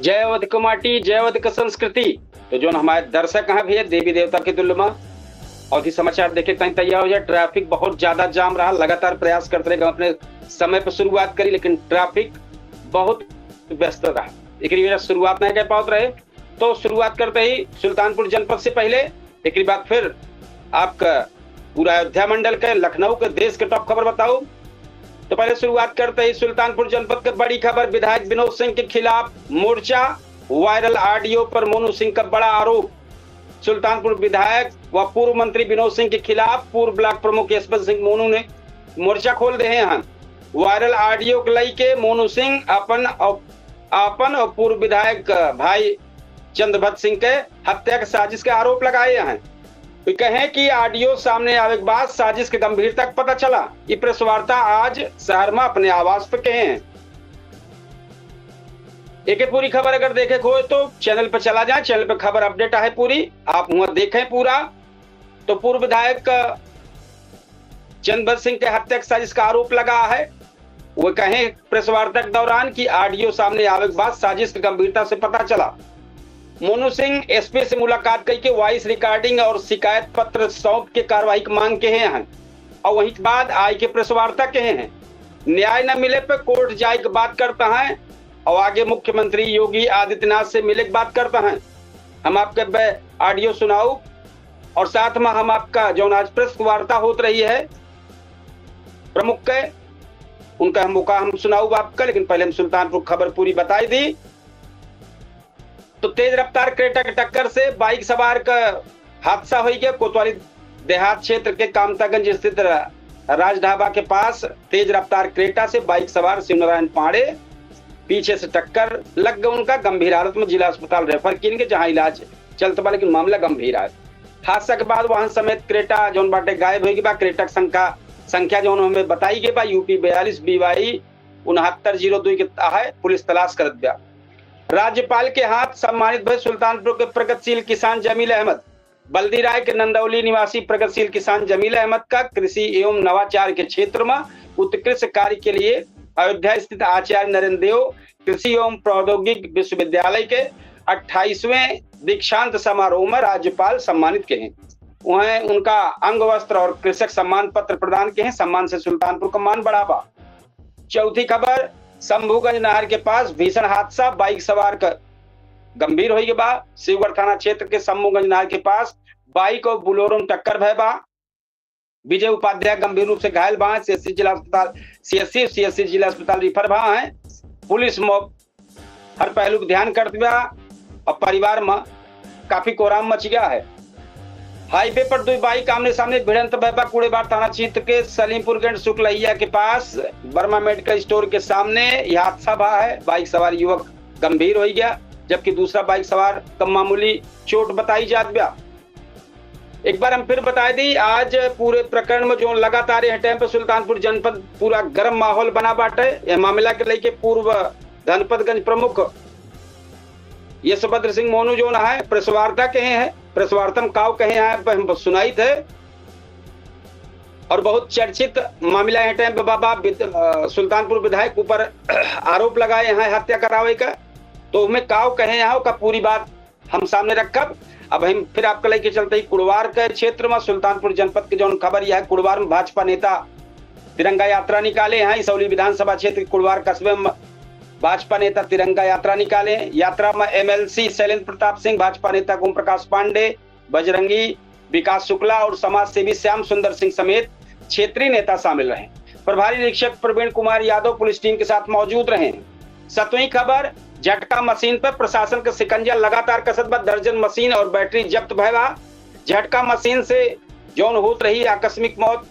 जय अवध माटी, जय अवध संस्कृति। तो जो हमारे दर्शक हैं भैया, देवी देवता के तुल्य में अवधि समाचार देखे कहीं तैयार हो जाए। ट्रैफिक बहुत ज्यादा जाम रहा, लगातार प्रयास करते रहे अपने समय पर शुरुआत करी, लेकिन ट्रैफिक बहुत व्यस्त रहा। एक वजह शुरुआत नहीं कर पाते रहे, तो शुरुआत करते ही सुल्तानपुर जनपद से पहले एक बात फिर आपका पूरा अयोध्या मंडल के, लखनऊ के, देश के टॉप खबर बताओ। तो पहले शुरुआत करते ही सुल्तानपुर जनपद की बड़ी खबर, विधायक विनोद सिंह के खिलाफ मोर्चा, वायरल ऑडियो पर मोनू सिंह का बड़ा आरोप। सुल्तानपुर विधायक व पूर्व मंत्री विनोद सिंह के खिलाफ पूर्व ब्लॉक प्रमुख यशवंत सिंह मोनू ने मोर्चा खोल दे हैं। वायरल ऑडियो के लेके मोनू सिंह अपन और पूर्व विधायक भाई चंद्रभद्र सिंह के हत्या के साजिश के आरोप लगाए हैं। तो कहें कि ऑडियो सामने आने के बाद साजिश की गंभीरता पता चला। ये प्रेस वार्ता आज शहर में अपने आवास पर कहे हैं। एक पूरी खबर अगर देखे हो तो चैनल पर चला जाए, चैनल पर खबर अपडेट है पूरी, आप वहां देखें पूरा। तो पूर्व विधायक चंद्रभद्र सिंह के हत्या की साजिश का आरोप लगा है। वो कहें प्रेस वार्ता के दौरान कि ऑडियो सामने आने के बाद साजिश की गंभीरता से पता चला। मोनू सिंह एसपी से मुलाकात करके वॉइस रिकॉर्डिंग और शिकायत पत्र सौंप के कार्रवाई की मांग के हैं। और वही के बाद आई के प्रेस वार्ता कहे हैं। न्याय न मिले पे कोर्ट जाए की बात करता है और आगे मुख्यमंत्री योगी आदित्यनाथ से मिले की बात करता है। हम आपके ऑडियो सुनाओ और साथ में हम आपका जो आज प्रेस वार्ता होती रही है प्रमुख के, उनका मौका हम सुनाओ आपका। लेकिन पहले हम सुल्तानपुर खबर पूरी बताई दी। तो तेज रफ्तार क्रेटा की टक्कर से बाइक सवार का हादसा हो गया। कोतवाली देहात क्षेत्र के कामतागंज स्थित राज ढाबा के पास तेज रफ्तार क्रेटा से बाइक सवार शिवनारायण पांडे पीछे से टक्कर लग गई। उनका गंभीर हालत में जिला अस्पताल रेफर किए, जहां इलाज चलता, लेकिन मामला गंभीर है। हादसा के बाद वाहन समेत क्रेटा जोन बाटे गायब होगी बा। क्रेटा संख्या जो हमें बताई गई बा यूपी 42 BY 6902 के है। पुलिस तलाश कर दिया। राज्यपाल के हाथ सम्मानित भय सुल्तानपुर के प्रगतिशील किसान जमील अहमद। बल्दी राय के नंदौली निवासी प्रगतिशील किसान जमील अहमद का कृषि एवं नवाचार के क्षेत्र में उत्कृष्ट कार्य के लिए अयोध्या स्थित आचार्य नरेंद्र देव कृषि एवं प्रौद्योगिक विश्वविद्यालय के 28वें दीक्षांत समारोह में राज्यपाल सम्मानित के हैं। वहीं उनका अंग वस्त्र और कृषक सम्मान पत्र प्रदान के हैं। सम्मान से सुल्तानपुर का मान बढ़ावा। चौथी खबर, शंभूगंज नहर के पास भीषण हादसा, बाइक सवार का गंभीर हो बा। शिवगढ़ थाना क्षेत्र के शंभूगंज नहर के पास बाइक और बोलेरो में टक्कर भय बा। विजय उपाध्याय गंभीर रूप से घायल बा। सीएससी जिला अस्पताल रिफर भा है। पुलिस हर पहलू को ध्यान कर दिया और परिवार में काफी कोहराम मच गया है। हाईवे पर दो बाइक आमने सामने भिड़ंत भयबा। कूड़ेबार थाना क्षेत्र के सलीमपुरगंज शुक्लैया के पास वर्मा मेडिकल स्टोर के सामने यह हादसा हुआ है। बाइक सवार युवक गंभीर हो गया, जबकि दूसरा बाइक सवार कम मामूली चोट बताई जाती है। एक बार हम फिर बता दी, आज पूरे प्रकरण में जो लगातार यह टाइम पर सुल्तानपुर जनपद पूरा गर्म माहौल बना बाटे। यह मामला के लेके पूर्व धनपतगंज प्रमुख यशवंत सिंह मोनू जो है प्रेस वार्ता कहे हैं। प्रेस वार्ता में काव कहे हैं हम सुनाई थे। और बहुत चर्चित मामला है टाइम पे बाबा सुल्तानपुर विधायक ऊपर आरोप लगाए हैं हत्या करावे का। तो हमें काव कहे यहाँ का पूरी बात हम सामने रखब। अब हम फिर आपके लेके चलते ही कुड़वार के क्षेत्र में सुल्तानपुर जनपद की जो खबर यह है। कुड़वार में भाजपा नेता तिरंगा यात्रा निकाले हैं। इसौली विधानसभा क्षेत्र कुड़वार कस्बे में भाजपा नेता तिरंगा यात्रा निकाले। यात्रा में MLC शैलेंद्र प्रताप सिंह, भाजपा नेता ओम प्रकाश पांडे, बजरंगी विकास शुक्ला और समाज सेवी श्याम सुंदर सिंह समेत क्षेत्रीय नेता शामिल रहे। प्रभारी निरीक्षक प्रवीण कुमार यादव पुलिस टीम के साथ मौजूद रहे। 7वीं खबर, झटका मशीन पर प्रशासन का शिकंजा लगातार कसत बा। दर्जन मशीन और बैटरी जब्त भयवा। झटका मशीन से जौन होत रही आकस्मिक मौत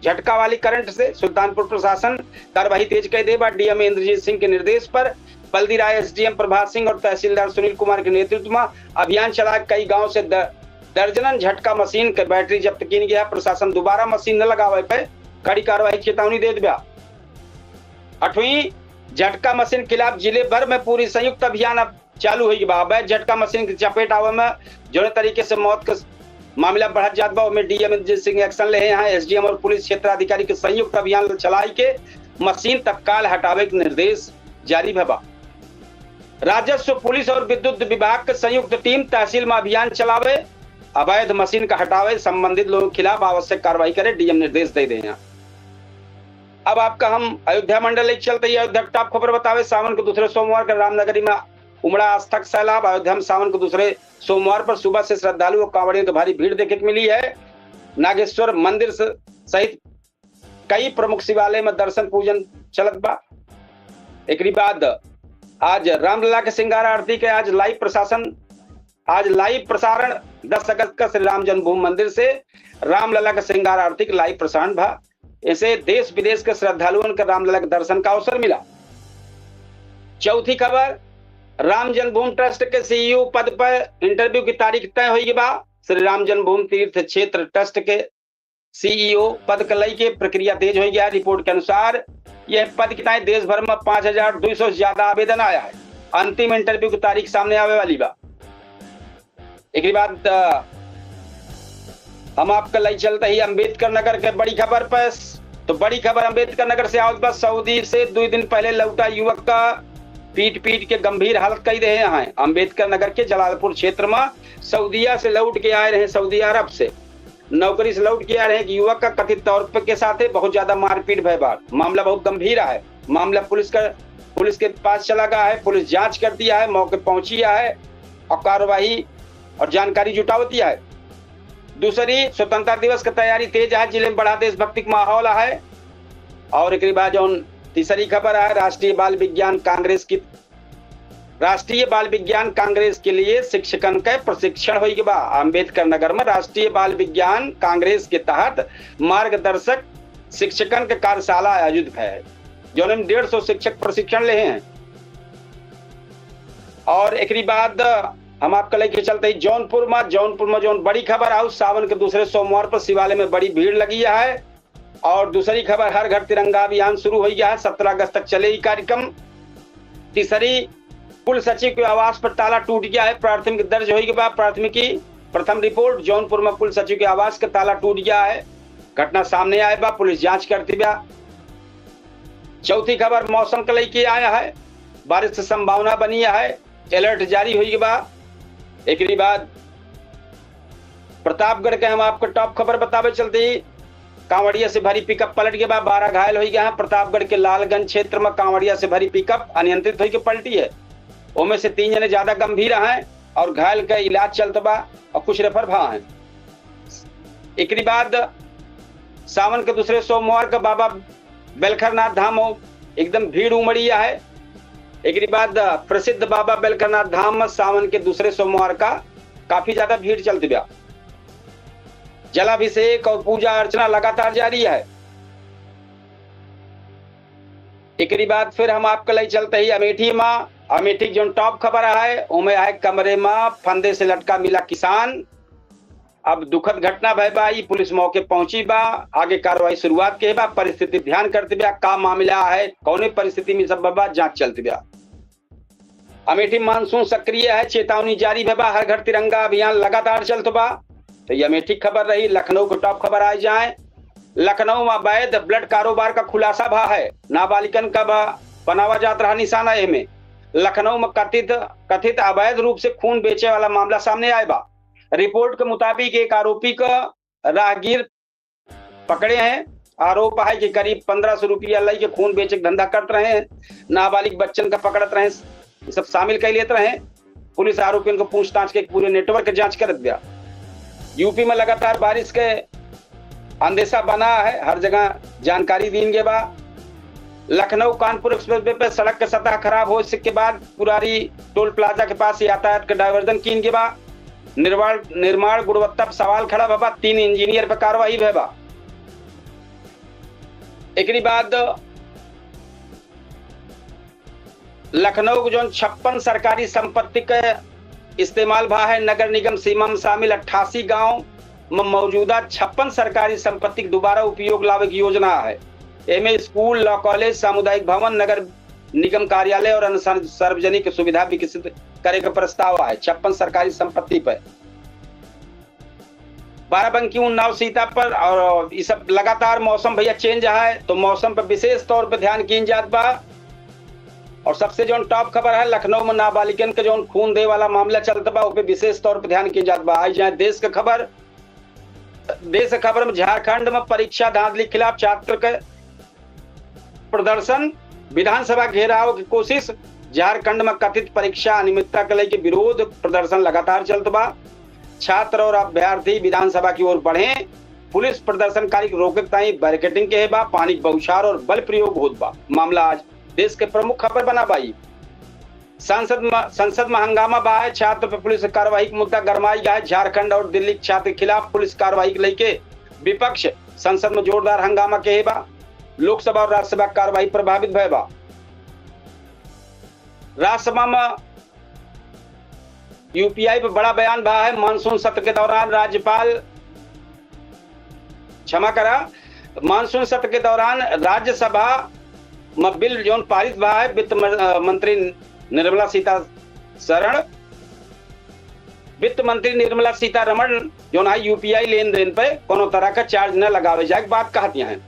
झटका वाली करंट से सुल्तानपुर प्रशासन कार्यवाही तेज कर दे बा। डीएम इंद्रजीत सिंह के निर्देश पर बल्दी राय, SDM प्रभात सिंह और तहसीलदार सुनील कुमार के नेतृत्व में अभियान चला। कई गांव से दर्जनन झटका मशीन के बैटरी जब्त की गया। प्रशासन दोबारा मशीन न लगावे पे कड़ी कार्रवाई चेतावनी दे दिया। 8वीं, झटका मशीन खिलाफ जिले भर में पूरी संयुक्त अभियान अब चालू हुई बा। अवैध झटका मशीन की चपेट आवे में जो तरीके से मौत का मामला बढ़त जात बा, में डीएम इंद्रजीत सिंह एक्शन ले हैं। SDM और पुलिस क्षेत्राधिकारी के संयुक्त अभियान चलाई के मशीन तत्काल हटावे के निर्देश जारी भबा। राजस्व, पुलिस और विद्युत विभाग के संयुक्त टीम तहसील में अभियान चलावे, अवैध मशीन का हटावे, संबंधित लोगों के खिलाफ आवश्यक कार्रवाई करे, डीएम निर्देश दे दें। अब आपका हम अयोध्या मंडल चलते ही अयोध्या टॉप खबर बतावे। सावन के दूसरे सोमवार का रामनगरी में उमड़ा आस्था का सैलाब। अयोध्या में सावन के दूसरे सोमवार पर सुबह से श्रद्धालुओं और कांवड़ियों की भारी भीड़ देखने को मिली है। नागेश्वर मंदिर सहित कई प्रमुख शिवालय में दर्शन पूजन चलत बा। एक बाद आज रामलला के श्रृंगार आरती के आज लाइव प्रसारण 10 अगस्त का श्री राम जन्मभूमि मंदिर से रामलला के श्रृंगार आरती के लाइव प्रसारण भा। इसे देश विदेश के श्रद्धालुओं के रामलला के दर्शन का अवसर मिला। चौथी खबर, राम जन्मभूमि ट्रस्ट के सीईओ पद पर इंटरव्यू की तारीख तय हुई बा। श्री राम जन्मभूमि तीर्थ क्षेत्र ट्रस्ट के सीईओ पद के लिए प्रक्रिया तेज हो गया। रिपोर्ट के अनुसार यह पद की देश भर में 5200 से ज्यादा आवेदन आया है। अंतिम इंटरव्यू की तारीख सामने आवे वाली बा। एक बाद हम आपका ले चलते ही अंबेडकर नगर के बड़ी खबर पर। तो बड़ी खबर अंबेडकर नगर से आवत बा। सऊदी से 2 दिन पहले लौटा युवक का पीट के गंभीर हालत कई रहे हैं। अंबेडकर नगर के जलालपुर क्षेत्र में सऊदीया से लौट के आए रहे, सऊदी अरब से नौकरी से लौट के आ रहे हैं। युवक का कथित तौर पर के साथ बहुत ज्यादा मारपीट भय बात। मामला बहुत गंभीर है। मामला पुलिस के पास चला गया है। पुलिस जांच कर दिया है, मौके पहुंची है और कार्रवाई और जानकारी जुटावती है। दूसरी, स्वतंत्रता दिवस की तैयारी तेज है। जिले में बड़ा देशभक्ति का माहौल है। और एक बाद जो तीसरी खबर है, राष्ट्रीय बाल विज्ञान कांग्रेस के लिए शिक्षकन के प्रशिक्षण हुई बा। अंबेडकर नगर में राष्ट्रीय बाल विज्ञान कांग्रेस के तहत मार्गदर्शक शिक्षकन के कार्यशाला आयोजित है, जो 150 शिक्षक प्रशिक्षण ले हैं। और एक बाद हम आपको लेके चलते ही जौनपुर में जो बड़ी खबर है, सावन के दूसरे सोमवार पर शिवालय में बड़ी भीड़ लगी है। और दूसरी खबर, हर घर तिरंगा अभियान शुरू हो गया है। 17 अगस्त तक चले कार्यक्रम। तीसरी, कुल सचिव के आवास पर ताला टूट गया है। प्राथमिक दर्ज होगी बाद प्राथमिकी प्रथम रिपोर्ट, जौनपुर में कुल सचिव के आवास का ताला टूट गया है। घटना सामने आए बा, पुलिस जांच करती बा। चौथी खबर, मौसम के लेके आया है। बारिश की संभावना बनी है, अलर्ट जारी हुई बा। एक बाद प्रतापगढ़ के हम आपको टॉप खबर बतावे चलते ही कांवड़िया से भरी पिकअप पलट के बाद 12 घायल हो गए हैं। प्रतापगढ़ के लालगंज क्षेत्र में कांवड़िया से भरी पिकअप अनियंत्रित होकर पलटी है। उनमें से 3 जने ज्यादा गंभीर हैं और घायल का इलाज चलता बा और कुछ रेफर भा हैं। एक बाद सावन के दूसरे सोमवार का बाबा बेलखरनाथ धाम एकदम भीड़ उमड़ी है। एक बाद प्रसिद्ध बाबा बेलखरनाथ धाम में सावन के दूसरे सोमवार का काफी ज्यादा भीड़ चलती बा। जलाभिषेक और पूजा अर्चना लगातार जारी है। एक बाद फिर हम आपके लिए चलते ही अमेठी जो टॉप खबर है, उमें है कमरे में फंदे से लटका मिला किसान। अब दुखद घटना भय बा, पुलिस मौके पहुंची बा, आगे कार्रवाई शुरुआत के बा, परिस्थिति ध्यान करते बा, का मामला है, कौन परिस्थिति में सब बा, जांच चलती बा। अमेठी मानसून सक्रिय है, चेतावनी जारी है बा, हर घर तिरंगा अभियान लगातार चलता बा। तो ये अमेठी खबर रही। लखनऊ को टॉप खबर आ जाए। लखनऊ में अवैध ब्लड कारोबार का खुलासा भा है। नाबालिगन का बनावा जात रहा निशाना में। लखनऊ में कथित अवैध रूप से खून बेचे वाला मामला सामने आए बा। रिपोर्ट के मुताबिक एक आरोपी का राहगीर पकड़े हैं। आरोप है कि करीब 1500 रुपया लई के खून बेचे धंधा करते रहे हैं। नाबालिग बच्चन का पकड़ते रहे, सब शामिल कर लेते रहे। पुलिस आरोपियों को पूछताछ के पूरे नेटवर्क की जांच कर दिया। यूपी में लगातार बारिश के अंदेशा बना है, हर जगह जानकारी दी गई बा। लखनऊ कानपुर एक्सप्रेसवे पे सड़क के सतह खराब हो के बाद पुरारी टोल प्लाजा के पास यातायात के डायवर्जन कीन के बा। निर्माण गुणवत्ता पर सवाल खड़ा बा। 3 इंजीनियर पर कार्रवाई भय बा। एक बाद लखनऊ को जो 56 सरकारी संपत्ति के इस्तेमाल भा है। नगर निगम सीमा में शामिल 88 गांव में मौजूदा 56 सरकारी संपत्ति के दोबारा उपयोग लावे की योजना है। एमे स्कूल, लॉ कॉलेज, सामुदायिक भवन, नगर निगम कार्यालय और अन्य सार्वजनिक सुविधा विकसित करे का प्रस्ताव है। 56 सरकारी संपत्ति पर बाराबंकी, उन्नाव, सीतापुर और ये सब लगातार मौसम भैया चेंज है, तो मौसम पर विशेष तौर पर ध्यान की जात बा। और सबसे जो टॉप खबर है, लखनऊ में नाबालिगन के जो खून दे वाला मामला चलता बा, पे विशेष तौर पर ध्यान किया जात बा। आई जाए देश के खबर। देश के खबर में झारखंड में परीक्षा धांधली खिलाफ छात्र के प्रदर्शन, विधानसभा घेराव की कोशिश। झारखंड में कथित परीक्षा अनियमितता के लेके विरोध प्रदर्शन लगातार चलत बा। छात्र और अभ्यर्थी विधानसभा की ओर बढ़े। पुलिस प्रदर्शनकारी रोके ताई बैरिकेडिंग के बा, पानी बौछार और बल प्रयोग होत बा। मामला आज देश के प्रमुख खबर बना बाई। संसद में हंगामा बा है। छात्र पर पुलिस कार्रवाई का मुद्दा गरमाई गया है। झारखंड और दिल्ली के छात्र के खिलाफ पुलिस कार्रवाई के लेके विपक्ष संसद में जोरदार हंगामा के बा। लोकसभा और राज्यसभा कार्रवाई प्रभावित भय बा। राज्यसभा में यूपीआई पर बड़ा बयान बा है। मानसून सत्र के दौरान राज्यपाल क्षमा करा, मानसून सत्र के दौरान राज्यसभा में बिल जो पारित बा है। वित्त मंत्री निर्मला सीतारमण जो है यूपीआई लेन देन पे कोनो तरह का चार्ज न लगावे जाए बात कहती हैं।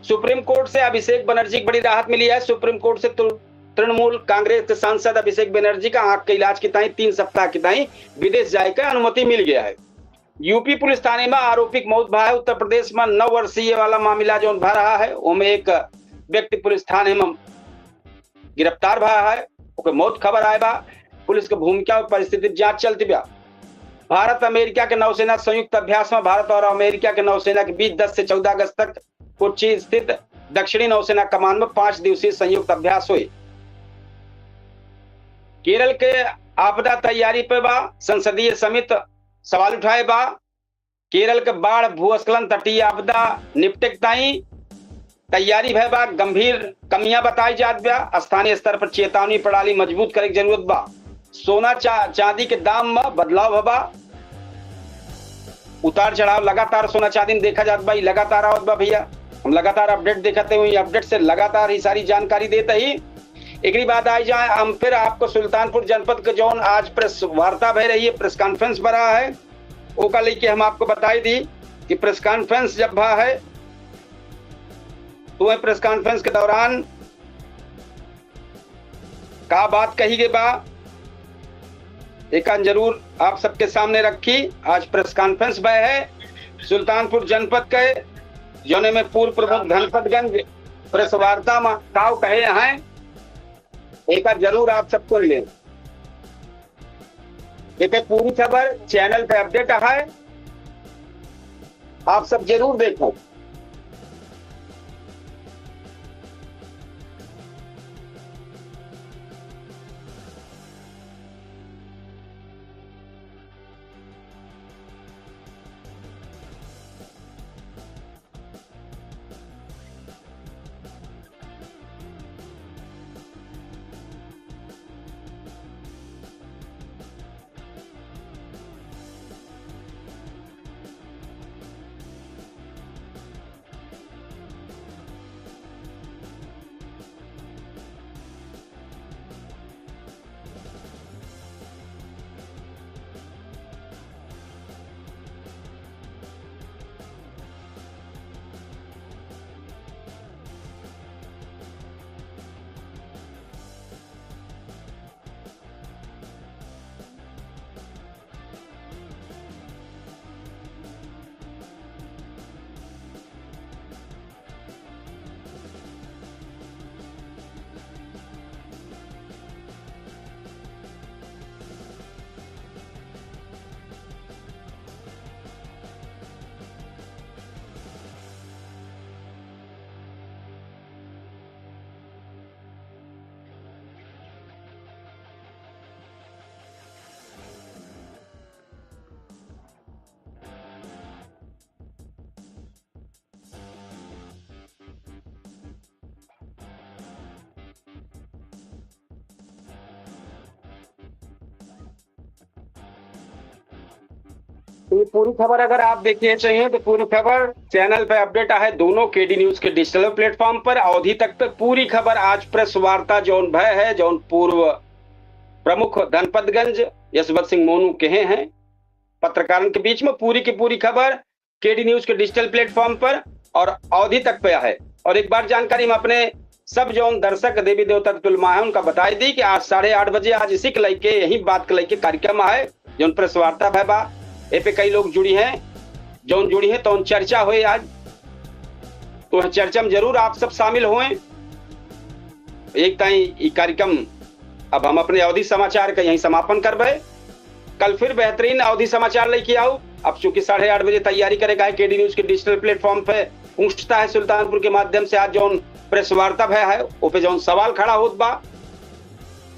सुप्रीम कोर्ट से अभिषेक बनर्जी को बड़ी राहत मिली है। सुप्रीम कोर्ट से तृणमूल कांग्रेस के सांसद अभिषेक बनर्जी का आंख के इलाज की ताई 3 सप्ताह की ताई विदेश जाए का अनुमति मिल गया है। यूपी पुलिस थाने में आरोपी की मौत भा है। उत्तर प्रदेश में 9 वर्षीय वाला मामला जो भा रहा है, उसमें एक व्यक्ति पुलिस थाने में गिरफ्तार भा है, ओके मौत खबर आए बा। पुलिस की भूमिका और परिस्थिति जांच चलती बा। भारत अमेरिका के नौसेना संयुक्त अभ्यास में भारत और अमेरिका के नौसेना के बीच 10 से 14 अगस्त तक कोच्चि स्थित दक्षिणी नौसेना कमान में 5 दिवसीय संयुक्त अभ्यास हुए। केरल के आपदा तैयारी पे बा संसदीय समिति सवाल उठाए बा। केरल के बाढ़, भूस्खलन, तटीय आपदा निपटे ताई तैयारी भय बा। गंभीर कमियां बताई जात बा। स्थानीय स्तर पर चेतावनी प्रणाली मजबूत करे की जरूरत बा। सोना चांदी के दाम में बदलाव बा। उतार चढ़ाव लगातार सोना चांदी में देखा जात बा। लगातार आवत बा भैया, हम लगातार अपडेट देखते हुए अपडेट से लगातार ही सारी जानकारी देते ही। एक बात आई जाए, हम फिर आपको सुल्तानपुर जनपद के जौन आज प्रेस वार्ता भय रही है, प्रेस कॉन्फ्रेंस बना है, वो का लेके हम आपको बताई दी कि प्रेस कॉन्फ्रेंस जब भा है तो प्रेस कॉन्फ्रेंस के दौरान का बात कही गई बा, एक जरूर आप सबके सामने रखी। आज प्रेस कॉन्फ्रेंस भय है सुल्तानपुर जनपद के, जोने में पूर्व प्रमुख धनपतगंज प्रेस वार्ता में काव कहे हैं, एक जरूर आप सबको ले। एक पूरी खबर चैनल पे अपडेट है, आप सब जरूर देखो। तो ये पूरी खबर अगर आप देखना चाहिए तो पूरी खबर चैनल पे अपडेट है, दोनों केडी न्यूज के डिजिटल प्लेटफॉर्म पर। अवधि तक पे पूरी खबर आज प्रेस वार्ता जौन भय है, जौन पूर्व प्रमुख धनपतगंज यशवंत सिंह मोनू कहे हैं पत्रकारों के बीच में, पूरी की पूरी खबर केडी न्यूज के डिजिटल प्लेटफॉर्म पर और अवधि तक पे है। और एक बार जानकारी हम अपने सब जौन दर्शक देवी देवता तुलमा है उनका बताई दी कि आज 8:30 बजे आज इसी के लेके यही बात के लेके कार्यक्रम है जौन प्रेस वार्ता है बा ए पे कई लोग जुड़ी हैं जौन जुड़ी है तो चर्चा हुई आज तो चर्चा में जरूर आप सब शामिल हुए। एक ताई कार्यक्रम अब हम अपने अवधि समाचार का यही समापन करबे। कल फिर बेहतरीन अवधि समाचार लेके आओ। अब चूंकि 8:30 बजे तैयारी करेगा केडी न्यूज के डिजिटल प्लेटफॉर्म पे पूछता है सुल्तानपुर के माध्यम से आज जौन प्रेस वार्ता है वो पे जौन सवाल खड़ा होत बा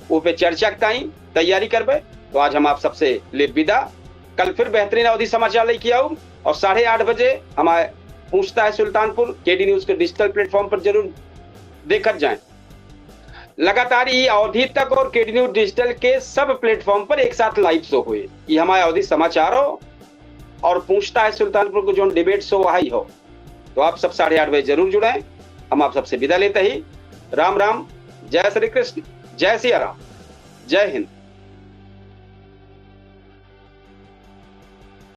वो पे चर्चा ताई तैयारी करबे। तो आज हम आप सबसे ले विदा। कल फिर बेहतरीन अवधि समाचार लेके आओ और 8:30 बजे हमारे पूछता है सुल्तानपुर केडी न्यूज के डिजिटल प्लेटफॉर्म पर जरूर देखकर जाएं। लगातार ये अवधि तक और केडी न्यूज डिजिटल के सब प्लेटफॉर्म पर एक साथ लाइव शो हुए। ये हमारे अवधि समाचार हो और पूछता है सुल्तानपुर को जो डिबेट शो वही हो। तो आप सब 8:30 बजे जरूर जुड़े। हम आप सबसे विदा लेते ही राम राम, जय श्री कृष्ण, जय सिया राम, जय हिंद।